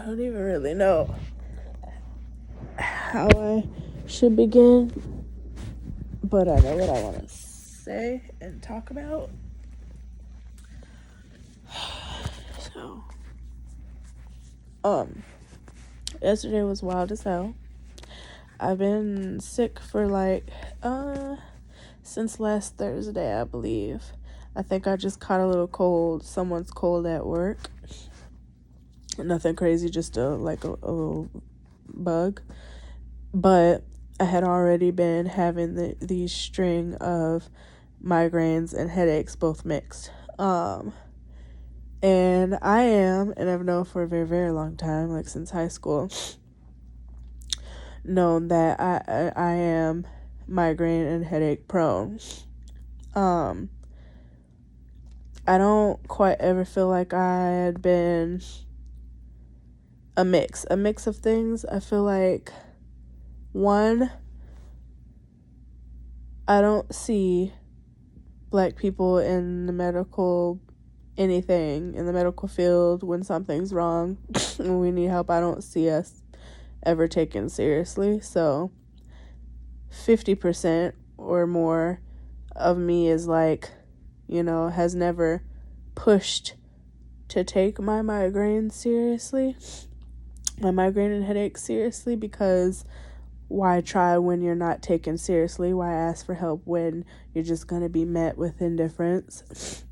don't even really know how I should begin, but I know what I want to say and talk about. So, yesterday was wild as hell. I've been sick for since last Thursday, I believe. I think I just caught a little cold, someone's cold at work. Nothing crazy, just a little bug. But I had already been having these string of migraines and headaches both mixed. And I've known for a very, very long time, like since high school, known that I am migraine and headache prone. I don't quite ever feel like I had been a mix of things. I feel like, one, I don't see black people in the medical field when something's wrong and we need help. I don't see us ever taken seriously. So 50% or more of me is has never pushed to take my migraine and headache seriously, because why try when you're not taken seriously? Why ask for help when you're just going to be met with indifference?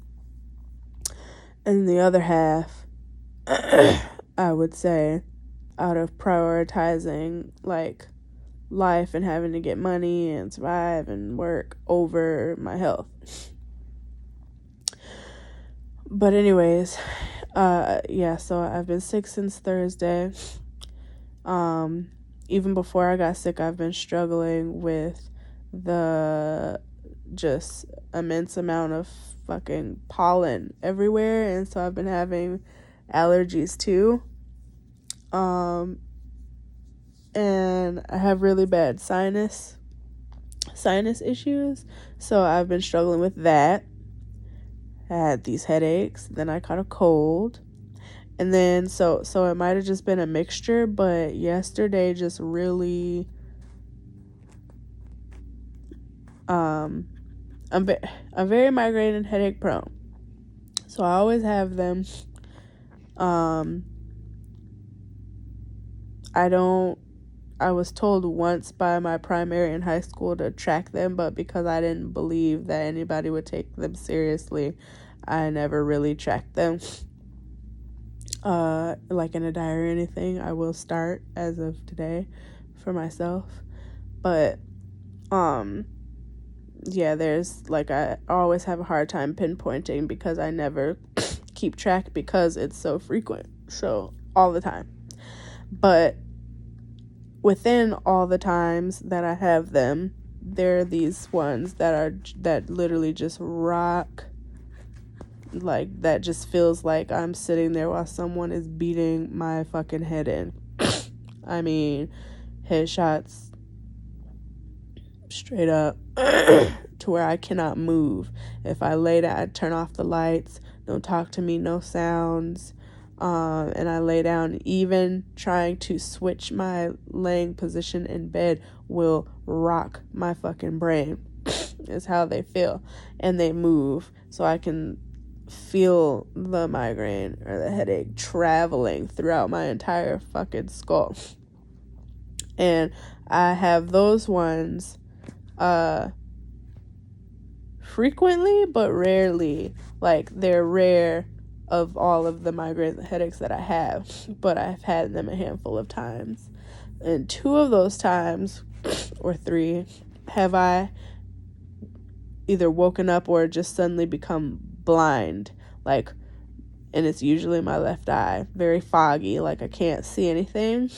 And the other half, I would say, out of prioritizing life and having to get money and survive and work over my health. But anyways, so I've been sick since Thursday. Even before I got sick, I've been struggling with the just immense amount of fucking pollen everywhere, and so I've been having allergies too. And I have really bad sinus issues, so I've been struggling with that. I had these headaches, then I caught a cold, and then so it might have just been a mixture, but yesterday just really I'm very migraine and headache prone, so I always have them. I was told once by my primary in high school to track them, but because I didn't believe that anybody would take them seriously, I never really tracked them. In a diary or anything. I will start as of today for myself. But, there's, I always have a hard time pinpointing because I never keep track because it's so frequent. So, all the time. But within all the times that I have them, there are these ones that literally just rock. That just feels like I'm sitting there while someone is beating my fucking head in. I mean, headshots straight up to where I cannot move. If I lay down, I turn off the lights, don't talk to me, no sounds. And I lay down. Even trying to switch my laying position in bed will rock my fucking brain. Is how they feel. And they move, so I can feel the migraine or the headache traveling throughout my entire fucking skull. And I have those ones frequently, but rarely. They're rare of all of the migraine headaches that I have, but I've had them a handful of times. And 2 of those times, or 3, have I either woken up or just suddenly become blind, and it's usually my left eye, very foggy, I can't see anything.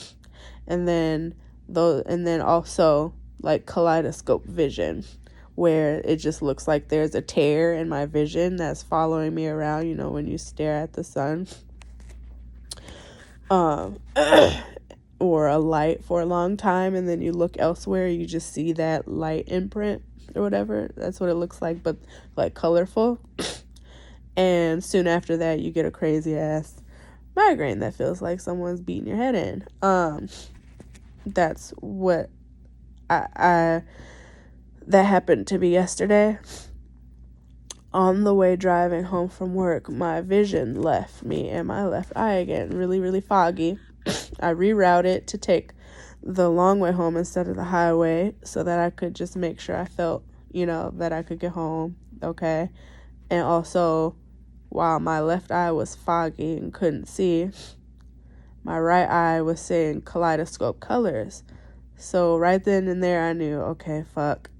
And then also kaleidoscope vision, where it just looks like there's a tear in my vision that's following me around, when you stare at the sun. Or a light for a long time, and then you look elsewhere, you just see that light imprint or whatever. That's what it looks like, but colorful. And soon after that, you get a crazy ass migraine that feels like someone's beating your head in. That's what I that happened to me yesterday. On the way driving home from work, my vision left me in my left eye again, really, really foggy. I rerouted to take the long way home instead of the highway so that I could just make sure I felt, that I could get home, okay? And also, while my left eye was foggy and couldn't see, my right eye was seeing kaleidoscope colors. So right then and there, I knew, okay, fuck.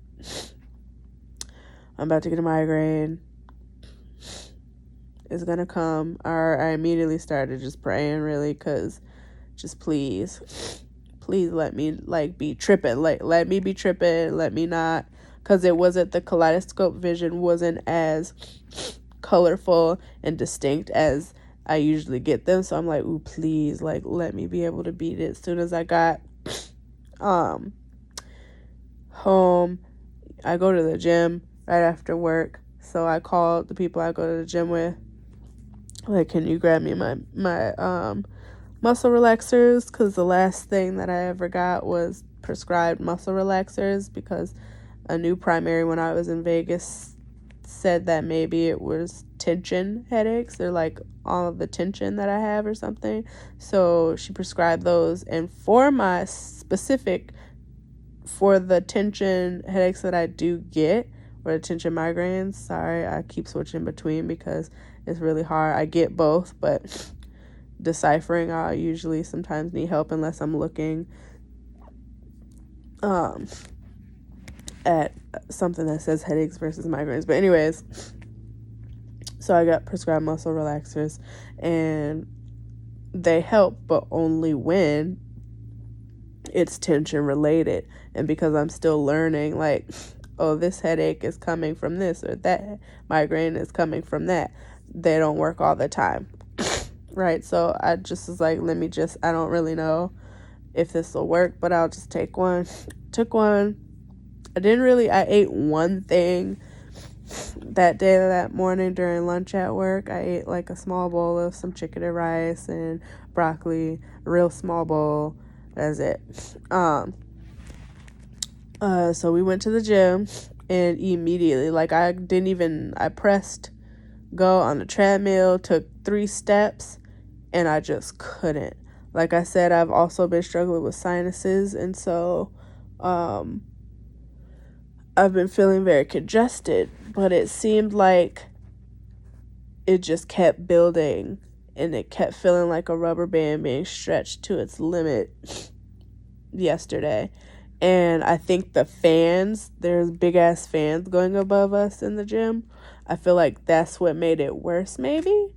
I'm about to get a migraine. It's gonna come. Or I immediately started just praying, really, because just please let me, be tripping. Let me be tripping. Let me not. Because it wasn't, the kaleidoscope vision wasn't as colorful and distinct as I usually get them. So I'm like, ooh, please, let me be able to beat it. As soon as I got home, I go to the gym right after work. So I called the people I go to the gym with. Can you grab me my muscle relaxers? Because the last thing that I ever got was prescribed muscle relaxers, because a new primary when I was in Vegas said that maybe it was tension headaches, or all of the tension that I have or something. So she prescribed those, and for the tension headaches that I do get, or the tension migraines, sorry, I keep switching between because it's really hard. I get both, but deciphering, I usually sometimes need help unless I'm looking at something that says headaches versus migraines. But anyways, so I got prescribed muscle relaxers, and they help, but only when it's tension related. And because I'm still learning, oh, this headache is coming from this, or that migraine is coming from that, they don't work all the time. Right? So I just was like, I don't really know if this will work, but I'll just take one. Took one. I ate one thing that morning during lunch at work. I ate a small bowl of some chicken and rice and broccoli, a real small bowl. That's it. So we went to the gym, and immediately, I pressed go on the treadmill, took 3 steps, and I just couldn't. Like I said, I've also been struggling with sinuses, and so I've been feeling very congested, but it seemed like it just kept building, and it kept feeling like a rubber band being stretched to its limit yesterday. And I think the fans, there's big ass fans going above us in the gym. I feel like that's what made it worse, maybe.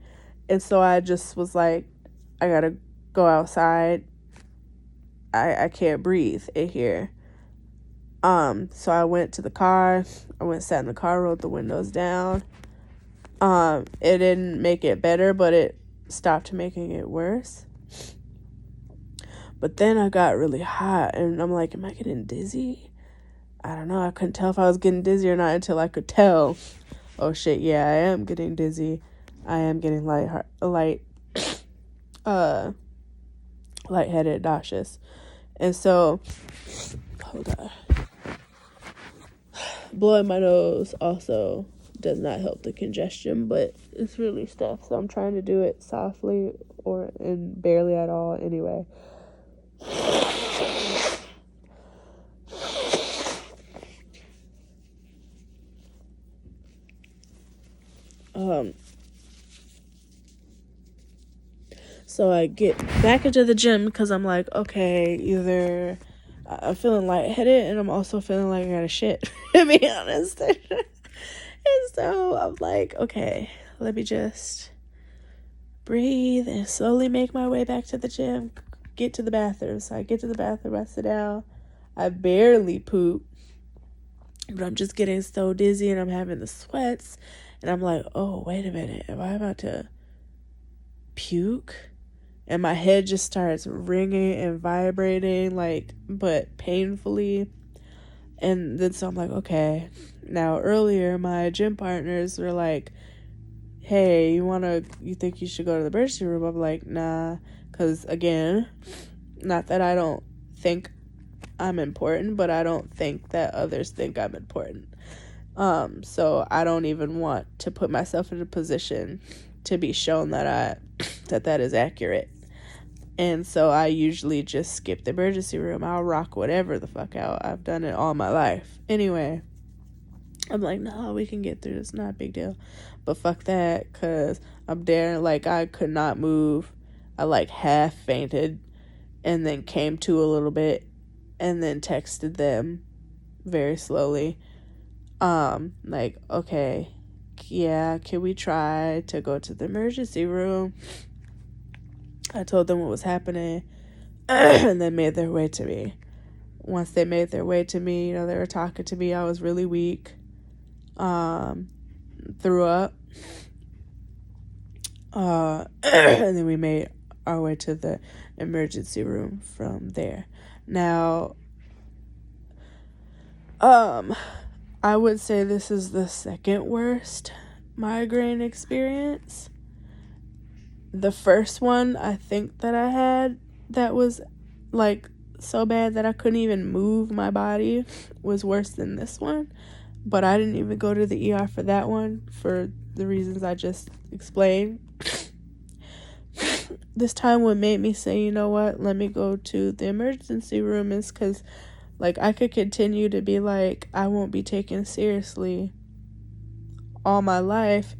And so I just was like, I gotta go outside. I can't breathe in here. So I went to the car. Sat in the car, rolled the windows down. It didn't make it better, but it stopped making it worse. But then I got really hot, and I'm like, am I getting dizzy? I don't know. I couldn't tell if I was getting dizzy or not until I could tell. Oh shit, yeah, I am getting dizzy. I am getting lightheaded, nauseous. And so, hold on. Blowing my nose also does not help the congestion, but it's really stuff. So I'm trying to do it softly and barely at all anyway. So I get back into the gym because I'm like, okay, either I'm feeling lightheaded and I'm also feeling like I gotta shit, to be honest. And so I'm like, okay, let me just breathe and slowly make my way back to the gym, get to the bathroom. So I get to the bathroom, I sit down, I barely poop, but I'm just getting so dizzy and I'm having the sweats, and I'm like, oh, wait a minute, am I about to puke? And my head just starts ringing and vibrating, but painfully. And then so I'm like, okay. Now earlier my gym partners were like, hey, you think you should go to the emergency room? I'm like, nah, because again, not that I don't think I'm important, but I don't think that others think I'm important. So I don't even want to put myself in a position to be shown that that is accurate. And so I usually just skip the emergency room. I'll rock whatever the fuck out. I've done it all my life. Anyway, I'm like, no, we can get through this. Not a big deal. But fuck that, because I'm there. Like, I could not move. I, like, half fainted and then came to a little bit and then texted them very slowly. Like, okay, yeah, can we try to go to the emergency room? I told them what was happening and they made their way to me. Once they made their way to me, you know, they were talking to me. I was really weak. Threw up. And then we made our way to the emergency room from there. Now, I would say this is the second worst migraine experience. The first one I think that I had that was like so bad that I couldn't even move my body was worse than this one. But I didn't even go to the ER for that one for the reasons I just explained. This time what made me say, you know what, let me go to the emergency room is because, like, I could continue to be like, I won't be taken seriously all my life,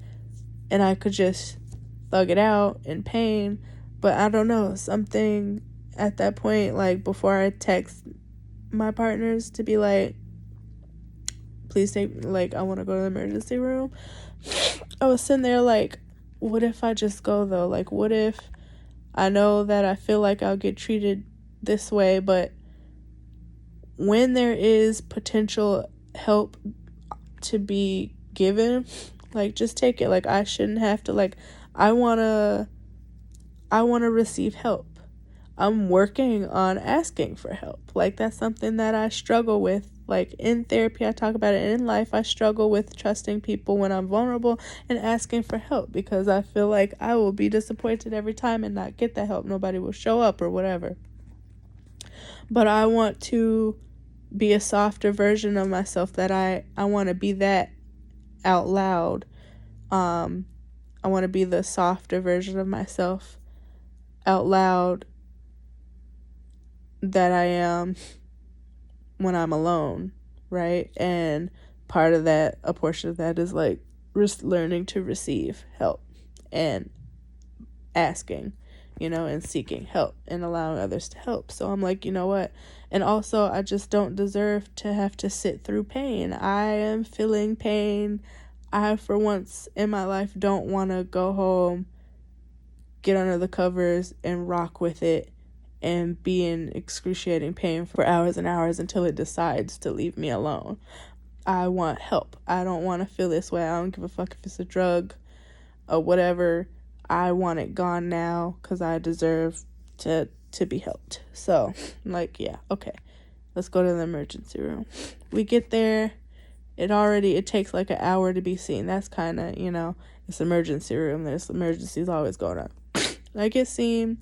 and I could just thug it out in pain. But I don't know, something at that point, like, before I text my partners to be like, please take, like, I want to go to the emergency room, I was sitting there like, what if I just go, though? Like, what if I know that I feel like I'll get treated this way, but when there is potential help to be given, like, just take it. Like, I shouldn't have to, like, I want to receive help. I'm working on asking for help. Like, that's something that I struggle with. Like, in therapy, I talk about it. In life, I struggle with trusting people when I'm vulnerable and asking for help because I feel like I will be disappointed every time and not get that help. Nobody will show up or whatever. But I want to be a softer version of myself, that I want to be that out loud. I want to be the softer version of myself out loud that I am when I'm alone, right? And part of that, a portion of that is like learning to receive help and asking, you know, and seeking help and allowing others to help. So I'm like, you know what? And also, I just don't deserve to have to sit through pain. I am feeling pain. I, for once in my life, don't want to go home, get under the covers, and rock with it and be in excruciating pain for hours and hours until it decides to leave me alone. I want help. I don't want to feel this way. I don't give a fuck if it's a drug or whatever. I want it gone now because I deserve to be helped. So, I'm like, yeah, okay, let's go to the emergency room. We get there. It takes like an hour to be seen. That's kind of, you know, it's emergency room. There's emergencies always going on. I get seen.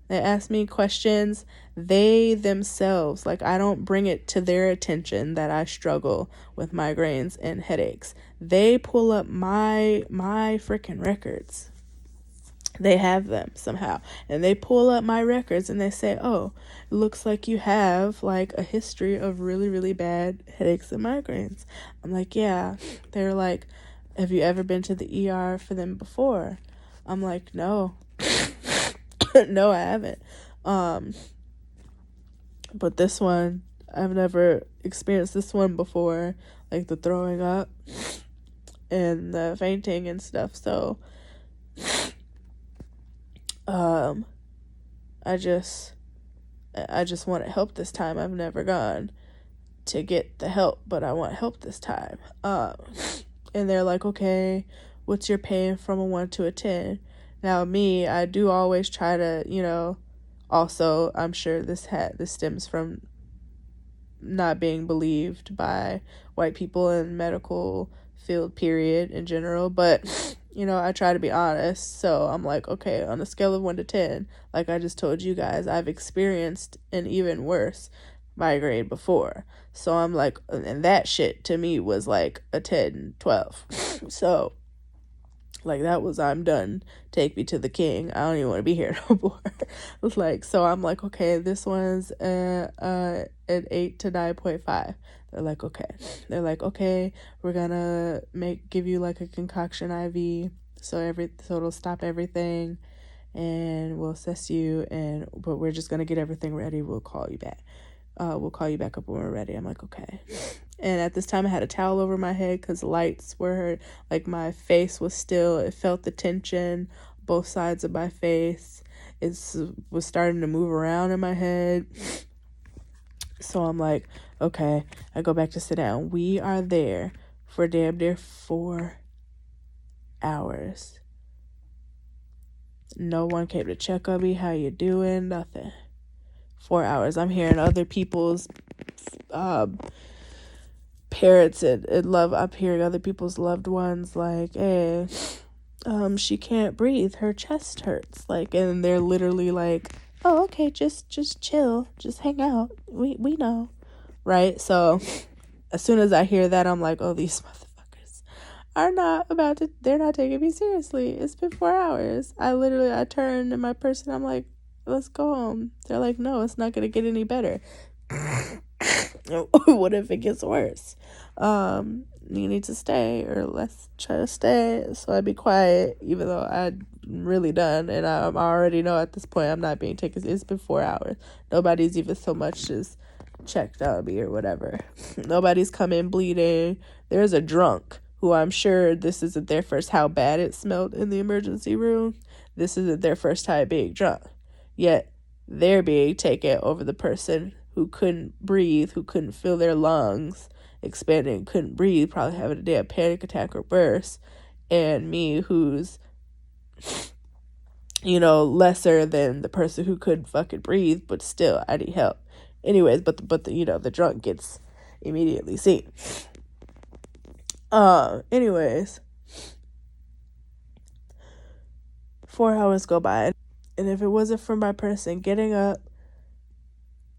They ask me questions. They themselves, like, I don't bring it to their attention that I struggle with migraines and headaches. They pull up my freaking records. They have them somehow. And they pull up my records and they say, oh, it looks like you have, like, a history of really, really bad headaches and migraines. I'm like, yeah. They're like, have you ever been to the ER for them before? I'm like, no. No, I haven't. But this one, I've never experienced this one before, like the throwing up and the fainting and stuff. So, I just want help this time. I've never gone to get the help, but I want help this time. And they're like, okay, what's your pain from a 1 to a 10? Now, me, I do always try to, you know, also, I'm sure this stems from not being believed by white people in medical field period in general, but you know, I try to be honest. So I'm like, okay, on a scale of 1 to 10, like I just told you guys, I've experienced an even worse migraine before. So I'm like, and that shit to me was like a 10, 12. So like that was, I'm done. Take me to the king. I don't even want to be here no more. Like, so I'm like, okay, this one's an 8 to 9.5. They're like, okay. They're like, okay, we're gonna give you like a concoction IV, so it'll stop everything, and we'll assess you, but we're just gonna get everything ready. We'll call you back. We'll call you back up when we're ready. I'm like, okay. And at this time I had a towel over my head because lights were, like, my face was still, it felt the tension, both sides of my face. It was starting to move around in my head. So I'm like, okay, I go back to sit down. We are there for damn near 4 hours. No one came to check on me. How you doing? Nothing. 4 hours. I'm hearing other people's parents and love. I'm hearing other people's loved ones like, hey, she can't breathe. Her chest hurts. Like, and they're literally like, oh, okay, just chill, just hang out. We know, right? So as soon as I hear that, I'm like, oh, these motherfuckers are not about to. They're not taking me seriously. It's been 4 hours. I turn to my person. I'm like, let's go home. They're like, no, it's not gonna get any better. What if it gets worse? You need to stay, or let's try to stay. So I be quiet, even though I'm really done, and I already know at this point I'm not being taken. It's been 4 hours. Nobody's even so much as checked on me or whatever. Nobody's come in bleeding. There's a drunk who I'm sure this isn't their first. How bad it smelled in the emergency room. This isn't their first time being drunk. Yet they're being taken over the person who couldn't breathe, who couldn't feel their lungs expanding, couldn't breathe, probably having a damn panic attack or burst, and me, who's, you know, lesser than the person who couldn't fucking breathe, but still, I need help. Anyways, but the you know, the drunk gets immediately seen. Anyways, 4 hours go by, and if it wasn't for my person getting up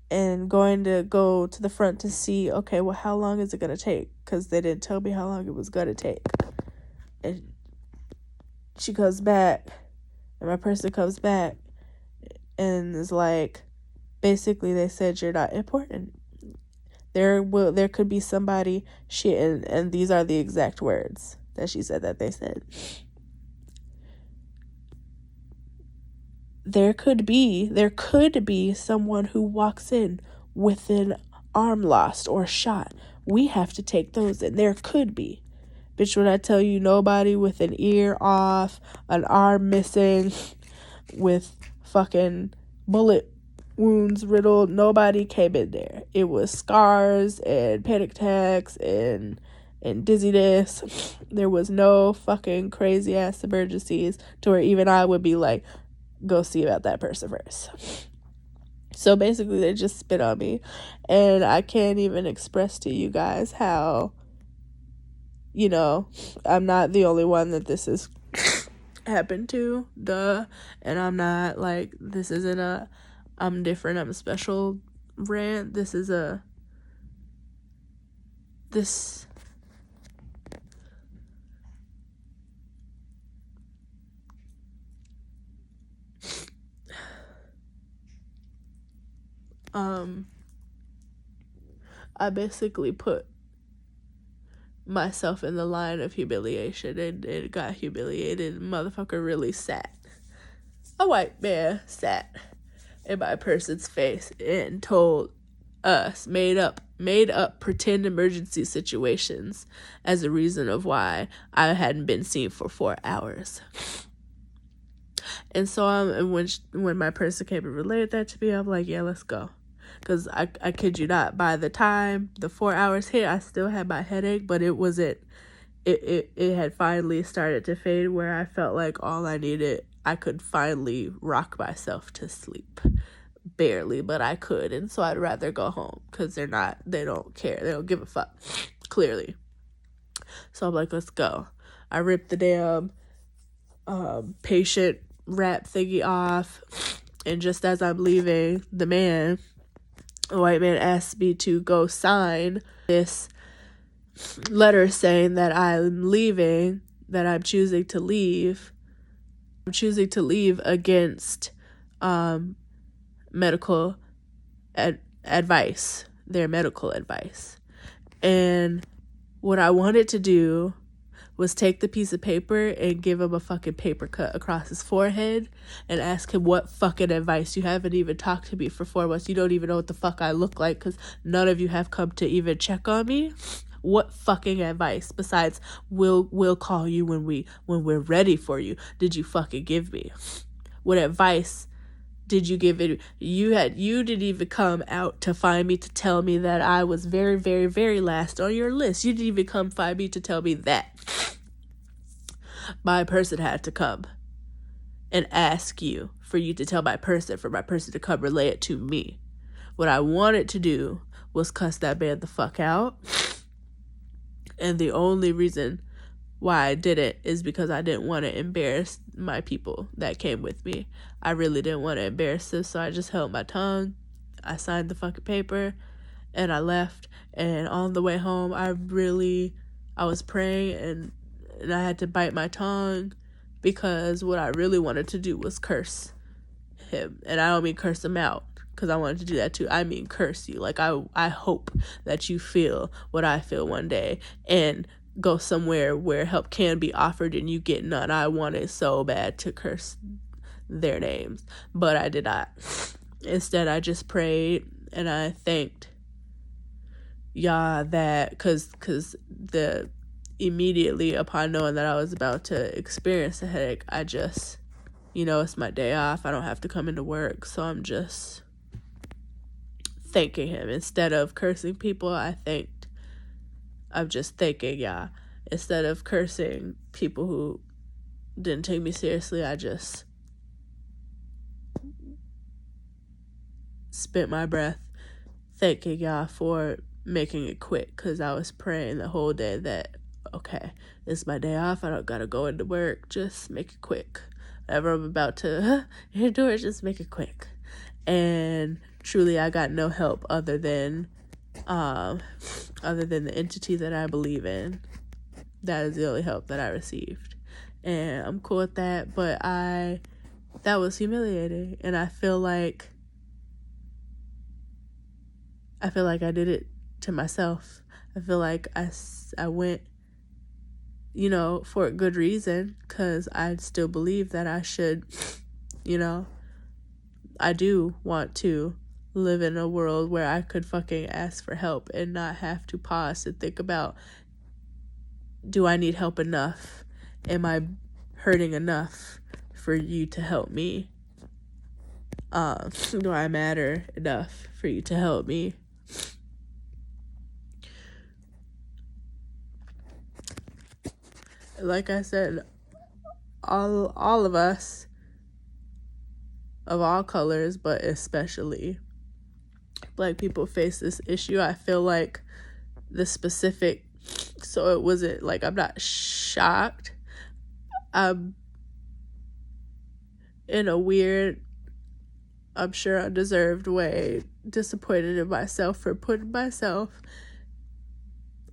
and go to the front to see, okay, well, how long is it going to take? Because they didn't tell me how long it was going to take. And she comes back, and my person comes back, and is like, basically, they said, you're not important. There could be somebody, and these are the exact words that she said that they said. There could be someone who walks in with an arm lost or shot. We have to take those in. There could be. Bitch, when I tell you nobody with an ear off, an arm missing, with fucking bullet wounds riddled, nobody came in there. It was scars and panic attacks and dizziness. There was no fucking crazy ass emergencies to where even I would be like, go see about that person first. So basically they just spit on me, and I can't even express to you guys how, you know, I'm not the only one that this has happened to, and I'm not like, this isn't a I'm different, I'm special rant. This is I basically put myself in the line of humiliation, and it got humiliated. Motherfucker really sat. A white man sat in my person's face and told us, made up pretend emergency situations as a reason of why I hadn't been seen for 4 hours. And so when my person came and relayed that to me, I'm like, yeah, let's go. Because I kid you not, by the time the 4 hours hit, I still had my headache, but it wasn't, it had finally started to fade, where I felt like all I needed, I could finally rock myself to sleep. Barely, but I could. And so I'd rather go home, because they don't care. They don't give a fuck, clearly. So I'm like, let's go. I ripped the damn patient wrap thingy off, and just as I'm leaving, a white man asked me to go sign this letter saying that I'm leaving, that I'm choosing to leave. I'm choosing to leave against medical advice, their medical advice. And what I wanted to do was take the piece of paper and give him a fucking paper cut across his forehead and ask him what fucking advice. You haven't even talked to me for 4 months. You don't even know what the fuck I look like because none of you have come to even check on me. What fucking advice besides we'll call you when we're ready for you did you fucking give me? What advice did you give it? You didn't even come out to find me to tell me that I was very, very, very last on your list. You didn't even come find me to tell me that. My person had to come and ask you for you to tell my person, for my person to come relay it to me. What I wanted to do was cuss that man the fuck out. And the only reason why I did it is because I didn't want to embarrass my people that came with me. I really didn't want to embarrass them, so I just held my tongue. I signed the fucking paper, and I left. And on the way home, I was praying, and I had to bite my tongue because what I really wanted to do was curse him. And I don't mean curse him out, because I wanted to do that too. I mean curse you. Like, I hope that you feel what I feel one day and go somewhere where help can be offered and you get none. I wanted so bad to curse their names, but I did not. Instead, I just prayed and I thanked Yah that, because immediately upon knowing that I was about to experience a headache, I just, it's my day off. I don't have to come into work, so I'm just thanking him. Instead of cursing people, I'm just thanking Yah. Instead of cursing people who didn't take me seriously, I just spent my breath thanking Yah for making it quick, because I was praying the whole day that, okay, it's my day off. I don't gotta go into work. Just make it quick. Whatever I'm about to endure, just make it quick. And truly, I got no help other than the entity that I believe in. That is the only help that I received, and I'm cool with that. But that was humiliating, and I feel like I did it to myself. I feel like I went, for a good reason, because I still believe that I should, I do want to live in a world where I could fucking ask for help and not have to pause and think about, do I need help enough? Am I hurting enough for you to help me? Do I matter enough for you to help me? Like I said, all of us of all colors, but especially Black people, face this issue. I feel like so it wasn't like I'm not shocked. I'm in a weird, I'm sure undeserved way, disappointed in myself for putting myself,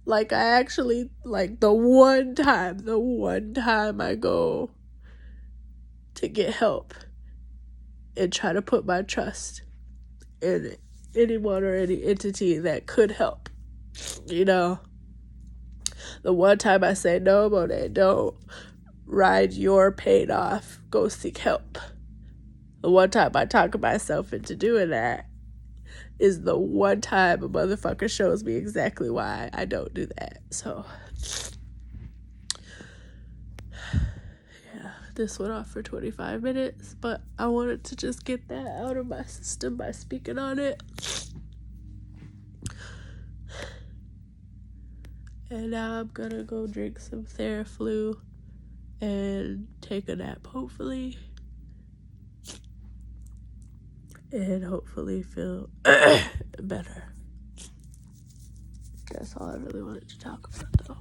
like, I actually, like, the one time I go to get help and try to put my trust in anyone or any entity that could help, the one time I say, no, Monet, don't ride your pain off, go seek help. The one time I talk myself into doing that is the one time a motherfucker shows me exactly why I don't do that. So, yeah, this went off for 25 minutes, but I wanted to just get that out of my system by speaking on it. And now I'm gonna go drink some Theraflu and take a nap, hopefully. And hopefully feel better. That's all I really wanted to talk about, though.